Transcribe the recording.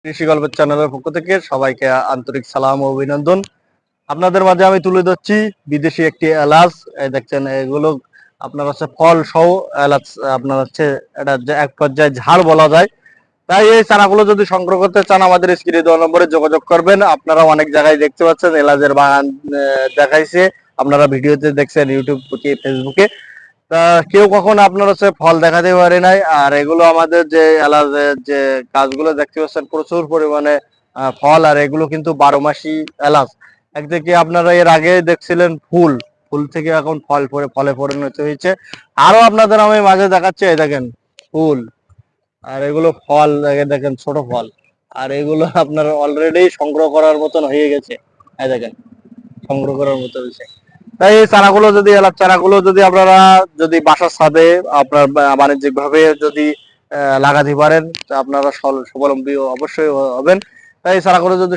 কৃষি গল্পের চ্যানেলের পক্ষ থেকে সবাইকে আন্তরিক সালাম ও অভিনন্দন। আপনাদের মাঝে আমি তুলে ধরছি বিদেশি একটি এলাচ। এই দেখছেন এগুলো আপনার হচ্ছে ফল সহ এলাচ, আপনার হচ্ছে এটা এক পর্যায়ে ঝাড় বলা যায়। তাই এই চারাগুলো যদি সংগ্রহ করতে চান আমাদের স্ক্রিনে দেওয়া নম্বরে যোগাযোগ করবেন। আপনারা অনেক জায়গায় দেখতে পাচ্ছেন এলাচের বাগান দেখাইছে, আপনারা ভিডিওতে দেখছেন ইউটিউব থেকে ফেসবুকে। তা কেউ কখনো আপনার হচ্ছে ফল দেখাতে পারে নাই। আর এগুলো আমাদের যে এলাচের যে গাছগুলো দেখতে পাচ্ছেন প্রচুর পরিমাণে ফল, আর এগুলো কিন্তু 12 মাসি এলাচ। একদিকে আপনারা এর আগে দেখছিলেন ফুল, ফুল থেকে এখন ফল পরে ফলে পরিণত হয়েছে। আরো আপনাদের আমি মাঝে দেখাচ্ছি, এই দেখেন ফুল, আর এগুলো ফল দেখেন ছোট ফল। আর এগুলো আপনার অলরেডি সংগ্রহ করার মতন হয়ে গেছে, এই দেখেন সংগ্রহ করার মতো হয়েছে। তাই এই চারাগুলো যদি এলাচ চারাগুলো যদি আপনারা যদি বাসার ছাদে আপনার বাণিজ্যিক ভাবে যদি লাগাতে পারেন, আপনারা স্বাবলম্বী অবশ্যই হবেন। তাই এই চারাগুলো যদি